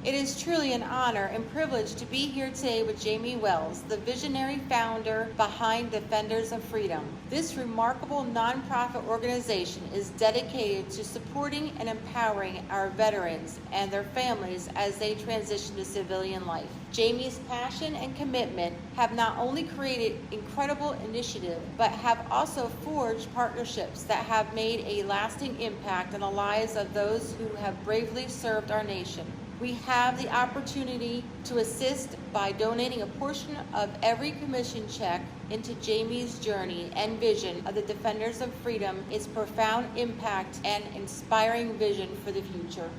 It is truly an honor and privilege to be here today with Jamie Wells, the visionary founder behind Defenders of Freedom. This remarkable nonprofit organization is dedicated to supporting and empowering our veterans and their families as they transition to civilian life. Jamie's passion and commitment have not only created incredible initiative, but have also forged partnerships that have made a lasting impact on the lives of those who have bravely served our nation. We have the opportunity to assist by donating a portion of every commission check into Jamie's journey and vision of the Defenders of Freedom, its profound impact and inspiring vision for the future.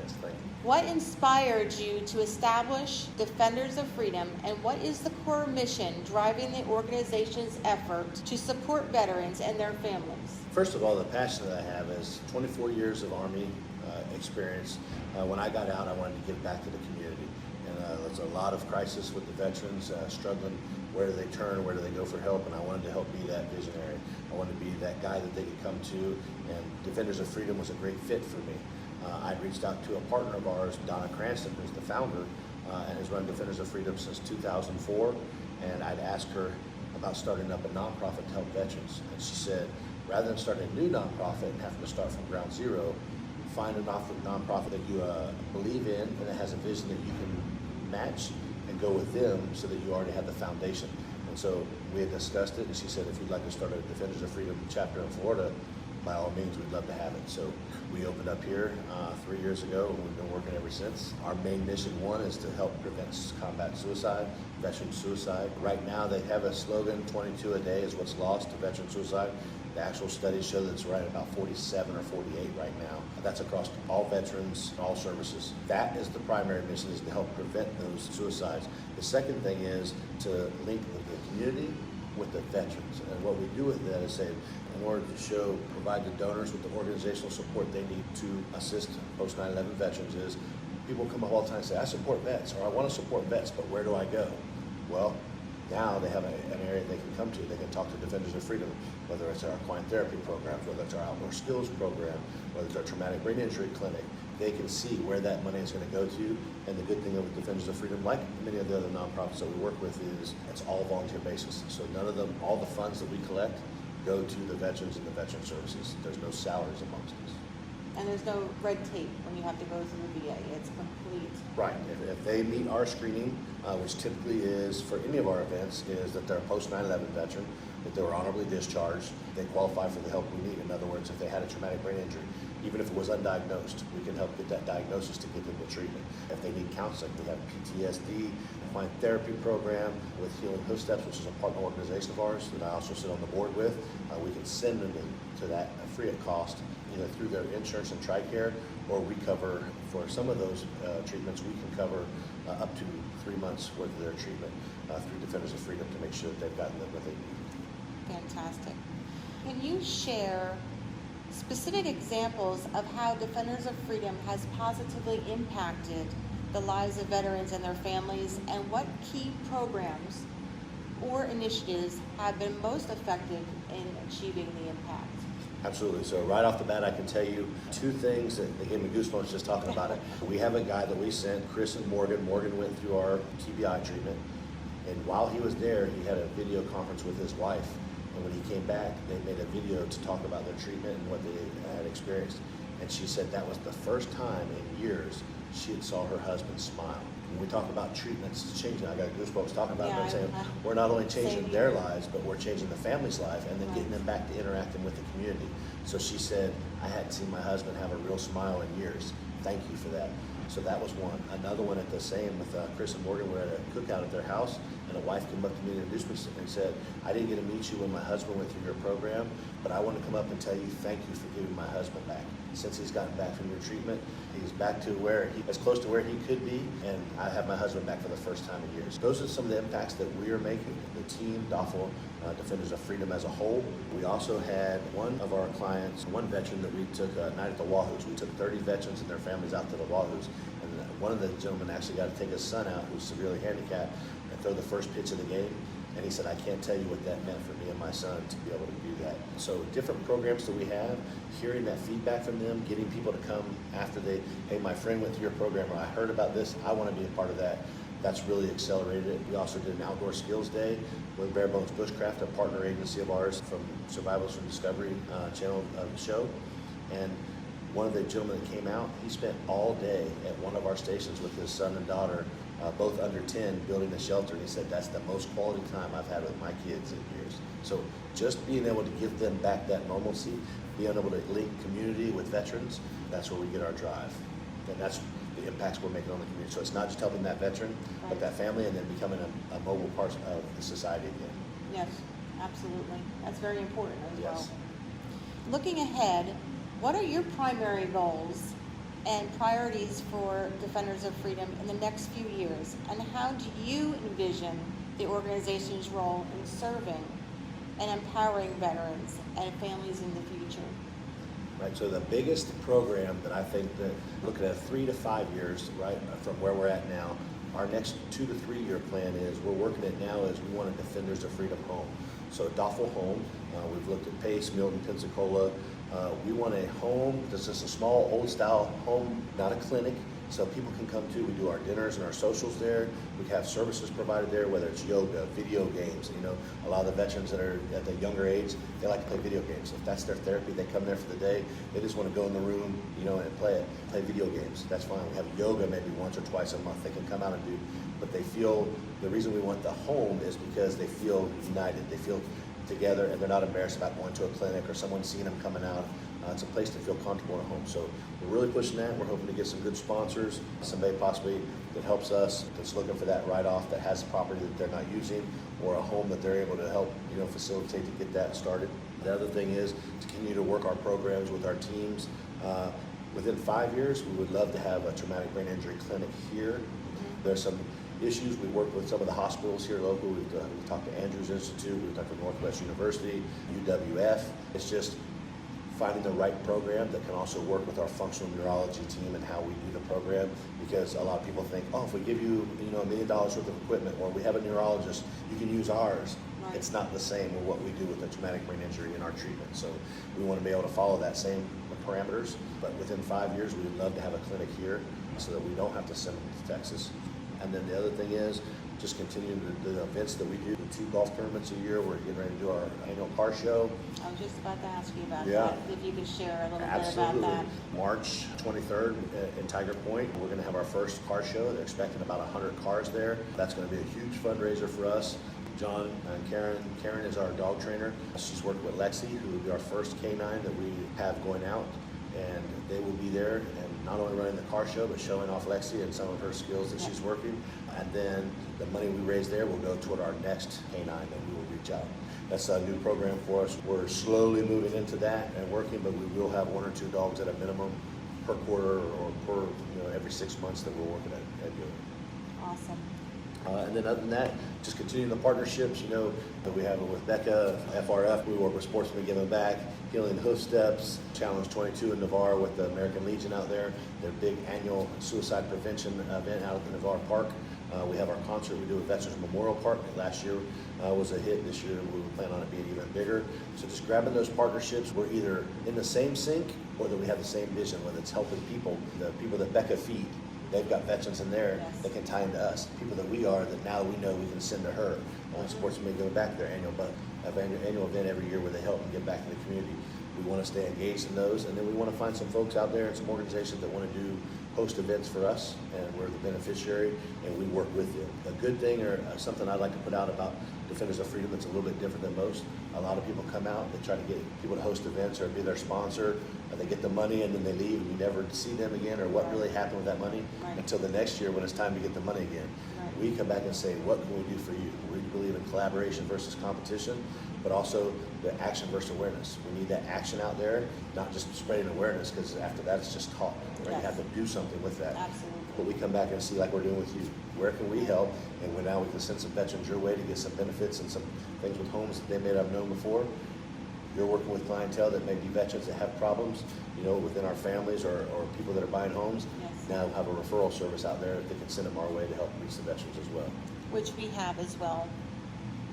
Yes, thank you. What inspired you to establish Defenders of Freedom, and what is the core mission driving the organization's effort to support veterans and their families? First of all, the passion that I have is 24 years of Army experience. When I got out, I wanted to give back to the community. And there's a lot of crisis with the veterans struggling. Where do they turn? Where do they go for help? And I wanted to help be that visionary. I wanted to be that guy that they could come to, and Defenders of Freedom was a great fit for me. I'd reached out to a partner of ours, Donna Cranston, who's the founder, and has run Defenders of Freedom since 2004. And I'd asked her about starting up a nonprofit to help veterans. And she said, rather than starting a new nonprofit and having to start from ground zero, find a nonprofit that you believe in and that has a vision that you can match and go with them so that you already have the foundation. And so we had discussed it, and she said, if you'd like to start a Defenders of Freedom chapter in Florida, by all means, we'd love to have it. So we opened up here 3 years ago, and we've been working ever since. Our main mission, one, is to help prevent combat suicide, veteran suicide. Right now, they have a slogan, 22 a day is what's lost to veteran suicide. The actual studies show that it's right at about 47 or 48 right now. That's across all veterans, all services. That is the primary mission, is to help prevent those suicides. The second thing is to link the community with the veterans. And what we do with that is say, in order to provide the donors with the organizational support they need to assist post 9/11 veterans, is people come up all the time and say, I support vets, or I want to support vets, but where do I go? Well, now they have an area they can come to. They can talk to Defenders of Freedom, whether it's our equine therapy programs, whether it's our outdoor skills program, whether it's our traumatic brain injury clinic. They can see where that money is going to go to. And the good thing with Defenders of Freedom, like many of the other nonprofits that we work with, is it's all volunteer basis. So none of them, all the funds that we collect go to the veterans and the veteran services. There's no salaries amongst us. And there's no red tape when you have to go through the VA. It's complete. Right. If they meet our screening, which typically is for any of our events, is that they're a post 9/11 veteran, that they were honorably discharged, they qualify for the help we need. In other words, if they had a traumatic brain injury, even if it was undiagnosed, we can help get that diagnosis to get them the treatment. If they need counseling, we have PTSD, equine therapy program with Healing Hoof Steps, which is a partner organization of ours that I also sit on the board with. We can send them to that free of cost, either through their insurance and TRICARE, or we cover, for some of those treatments, we can cover up to 3 months worth of their treatment through Defenders of Freedom to make sure that they've gotten what they need. Fantastic. Can you share specific examples of how Defenders of Freedom has positively impacted the lives of veterans and their families, and what key programs or initiatives have been most effective in achieving the impact? Absolutely. So right off the bat, I can tell you 2 things that gave me goosebumps just talking about it. We have a guy that we sent, Chris and Morgan. Morgan went through our TBI treatment, and while he was there, he had a video conference with his wife. And when he came back, they made a video to talk about their treatment and what they had experienced. And she said that was the first time in years she had saw her husband smile. When we talk about treatments changing, I got goosebumps talking about it, saying we're not only changing their lives, but we're changing the family's life, and then getting them back to interacting with the community. So she said, I hadn't seen my husband have a real smile in years. Thank you for that. So that was one. Another one at the same with Chris and Morgan. We're at a cookout at their house, and a wife came up to me and introduced me and said, I didn't get to meet you when my husband went through your program, but I want to come up and tell you thank you for giving my husband back. Since he's gotten back from your treatment, he's back to as close to where he could be, and I have my husband back for the first time in years. Those are some of the impacts that we are making, the team, DAFL, Defenders of Freedom as a whole. We also had one of our clients, one veteran that we took a night at the Wahoos. We took 30 veterans and their families out to the Wahoos, and one of the gentlemen actually got to take his son out, who's severely handicapped, and throw the first pitch of the game. And he said, I can't tell you what that meant for me and my son to be able to do that. So different programs that we have, hearing that feedback from them, getting people to come after they, hey, my friend went through your program, or I heard about this, I want to be a part of that. That's really accelerated it. We also did an outdoor skills day with Bare Bones Bushcraft, a partner agency of ours from Survivals from Discovery channel show. And one of the gentlemen that came out, he spent all day at one of our stations with his son and daughter, both under 10, building a shelter. And he said, that's the most quality time I've had with my kids in years. So just being able to give them back that normalcy, being able to link community with veterans, that's where we get our drive. And that's the impacts we're making on the community. So it's not just helping that veteran, but that family, and then becoming a mobile part of the society again. Yes, absolutely. That's very important as Yes. well. Looking ahead, what are your primary goals and priorities for Defenders of Freedom in the next few years? And how do you envision the organization's role in serving and empowering veterans and families in the future? Right, so the biggest program that I think that, looking at 3 to 5 years, right, from where we're at now, our next 2 to 3 year plan is, we're working it now, is we want a Defenders of Freedom home. So a Doffel home, we've looked at Pace, Milton, Pensacola. We want a home that's just a small, old style home, not a clinic, so people can come to. We do our dinners and our socials there. We have services provided there, whether it's yoga, video games. You know, a lot of the veterans that are at the younger age, they like to play video games. If that's their therapy, they come there for the day. They just want to go in the room, you know, and play video games. That's fine. We have yoga maybe once or twice a month. They can come out and do, but they feel, the reason we want the home is because they feel united. They feel together, and they're not embarrassed about going to a clinic or someone seeing them coming out. It's a place to feel comfortable at home. So we're really pushing that. We're hoping to get some good sponsors, somebody possibly that helps us, that's looking for that write-off, that has property that they're not using, or a home that they're able to help, you know, facilitate to get that started. The other thing is to continue to work our programs with our teams. Within 5 years, we would love to have a traumatic brain injury clinic here. There's some issues. We work with some of the hospitals here locally. We've talked to Andrews Institute, we've talked to Northwest University, UWF. It's just finding the right program that can also work with our functional neurology team and how we do the program, because a lot of people think, oh, if we give you, you know, $1 million worth of equipment, or we have a neurologist, you can use ours. Right. It's not the same with what we do with the traumatic brain injury in our treatment. So we want to be able to follow that same parameters, but within 5 years, we would love to have a clinic here so that we don't have to send them to Texas. And then the other thing is just continuing the events that we do, the 2 golf tournaments a year. We're getting ready to do our annual car show. I was just about to ask you about that, if you could share a little bit about that. March 23rd in Tiger Point, we're going to have our first car show. They're expecting about 100 cars there. That's going to be a huge fundraiser for us. John and Karen is our dog trainer. She's working with Lexi, who will be our first canine that we have going out. And they will be there and not only running the car show, but showing off Lexi and some of her skills that she's working. And then the money we raise there will go toward our next canine that we will reach out. That's a new program for us. We're slowly moving into that and working, but we will have 1 or 2 dogs at a minimum per quarter or per, you know, every 6 months that we're working at doing. Awesome. And then other than that, just continuing the partnerships, you know, that we have with Becca, FRF, we work with Sportsmen Giving Back, Healing Hoof Steps, Challenge 22 in Navarre with the American Legion out there, their big annual suicide prevention event out at the Navarre Park. We have our concert we do at Veterans Memorial Park. Last year was a hit. This year we plan on it being even bigger. So just grabbing those partnerships, we're either in the same sync or that we have the same vision, whether it's helping people, the people that Becca feed. They've got veterans in there that can tie into us. People that we are, that now we know we can send to her. Sportsmen Giving Back, their annual event every year where they help and give back to the community. We want to stay engaged in those, and then we want to find some folks out there and some organizations that want to do host events for us, and we're the beneficiary, and we work with them. A good thing, or something I'd like to put out about Defenders of Freedom that's a little bit different than most, a lot of people come out, they try to get people to host events or be their sponsor, and they get the money and then they leave, and you never see them again, or what really happened with that money until the next year when it's time to get the money again. We come back and say, what can we do for you? We believe in collaboration versus competition, but also the action versus awareness. We need that action out there, not just spreading awareness, because after that it's just talk. Right? You have to do something with that. Absolutely. But we come back and see, like we're doing with you, where can we help? And now we can send some veterans your way to get some benefits and some things with homes that they may not have known before. You're working with clientele that may be veterans that have problems, you know, within our families or people that are buying homes. Now we'll have a referral service out there that can send them our way to help reach the veterans as well. Which we have as well.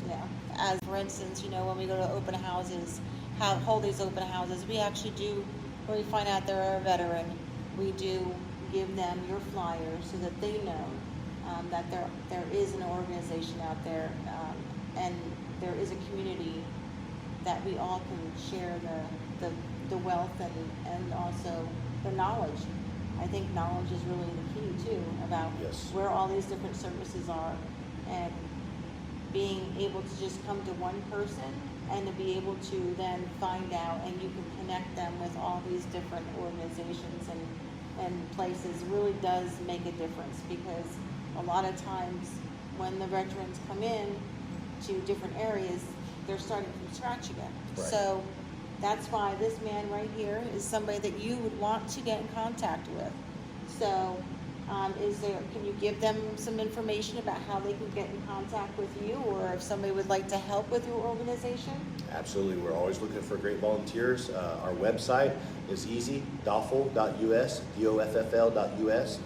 Yeah, as for instance, when we go to open houses, hold these open houses, we actually do, when we find out they're a veteran, we do give them your flyer so that they know that there is an organization out there, and there is a community that we all can share the wealth and also the knowledge. I think knowledge is really the key too, about Yes. where all these different services are, and being able to just come to one person and to be able to then find out, and you can connect them with all these different organizations and places really does make a difference, because a lot of times when the veterans come in to different areas, they're starting from scratch again. Right. So that's why this man right here is somebody that you would want to get in contact with. So can you give them some information about how they can get in contact with you, or if somebody would like to help with your organization? Absolutely. We're always looking for great volunteers. Our website is easy, doffl.us, doffl.us.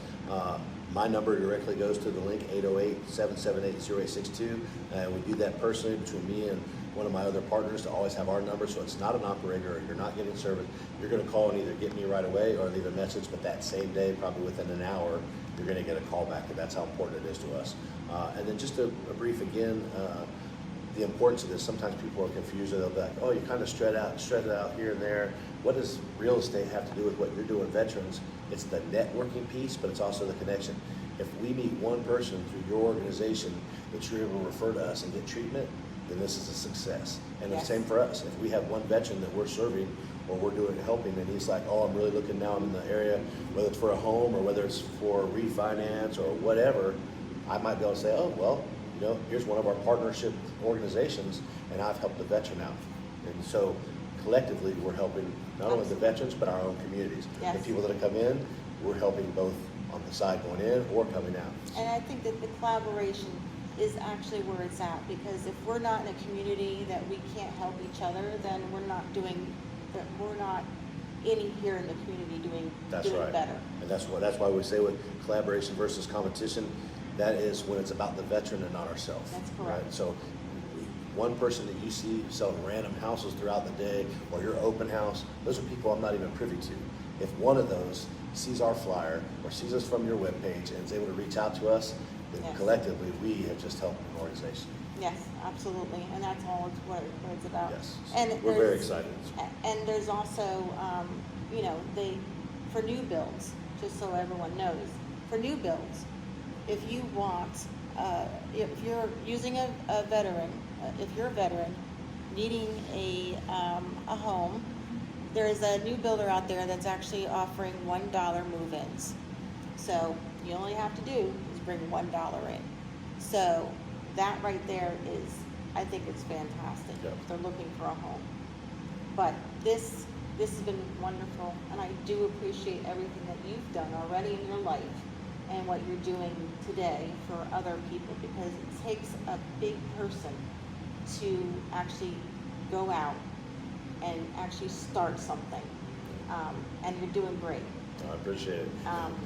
My number directly goes to the link, 808-778-0862. And we do that personally between me and one of my other partners to always have our number, so it's not an operator, or you're not getting service. You're going to call and either get me right away or leave a message, but that same day, probably within an hour, you're going to get a call back, and that's how important it is to us. And then just a brief again, the importance of this. Sometimes people are confused, or they'll be like, oh, you kind of shred it out here and there. What does real estate have to do with what you're doing, veterans? It's the networking piece, but it's also the connection. If we meet one person through your organization that you're able to refer to us and get treatment, then this is a success. And Yes. the same for us. If we have one veteran that we're serving or we're doing helping, and he's like, oh, I'm really looking now, I'm in the area, whether it's for a home or whether it's for refinance or whatever, I might be able to say, oh, well, here's one of our partnership organizations, and I've helped the veteran out. And so collectively, we're helping not only the veterans, but our own communities. Yes. The people that come in, we're helping both on the side going in or coming out. And I think that the collaboration is actually where it's at, because if we're not in a community that we can't help each other, then we're not any here in the community doing right. better. And that's why we say with collaboration versus competition, that is when it's about the veteran and not ourselves. That's correct. Right? So one person that you see selling random houses throughout the day, or your open house, those are people I'm not even privy to. If one of those sees our flyer or sees us from your webpage and is able to reach out to us, then Yes. collectively we have just helped an organization. Yes, absolutely, and that's all what it's about. Yes. And We're very there's- excited. And there's also, for new builds, just so everyone knows, for new builds, if you want, if you're using a veteran, if you're a veteran needing a home, there is a new builder out there that's actually offering $1 move-ins. So you only have to do is bring $1 in. So that right there is, I think it's fantastic. Yep. If they're looking for a home. But this has been wonderful, and I do appreciate everything that you've done already in your life and what you're doing today for other people, because it takes a big person to actually go out and actually start something. And you're doing great. I appreciate it.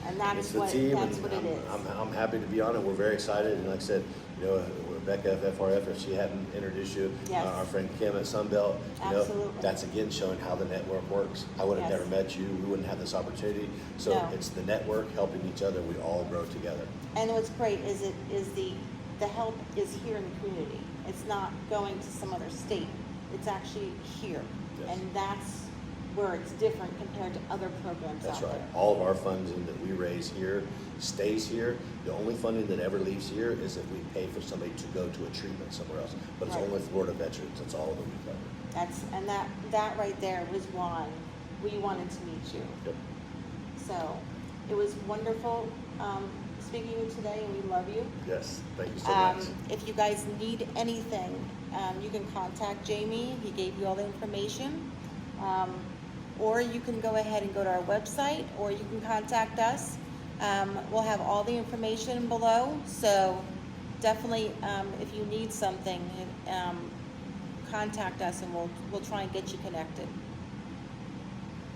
And that It's is the what team, that's and what it is. I'm happy to be on it. We're very excited, and like I said, Rebecca of FRF, if she hadn't introduced you, Yes. Our friend Kim at Sunbelt, Absolutely. that's again showing how the network works. I would have Yes. never met you. We wouldn't have this opportunity. So No. it's the network helping each other. We all grow together. And what's great is the help is here in the community. It's not going to some other state. It's actually here. Yes. And that's where it's different compared to other programs That's out right. there. All of our funding that we raise here stays here. The only funding that ever leaves here is if we pay for somebody to go to a treatment somewhere else. But it's Right. only Florida veterans. That's all that we cover. That right there was why we wanted to meet you. Yep. So it was wonderful speaking to you today, and we love you. Yes. Thank you so much. If you guys need anything, you can contact Jamie. He gave you all the information. Or you can go ahead and go to our website, or you can contact us. We'll have all the information below. So definitely, if you need something, contact us, and we'll try and get you connected.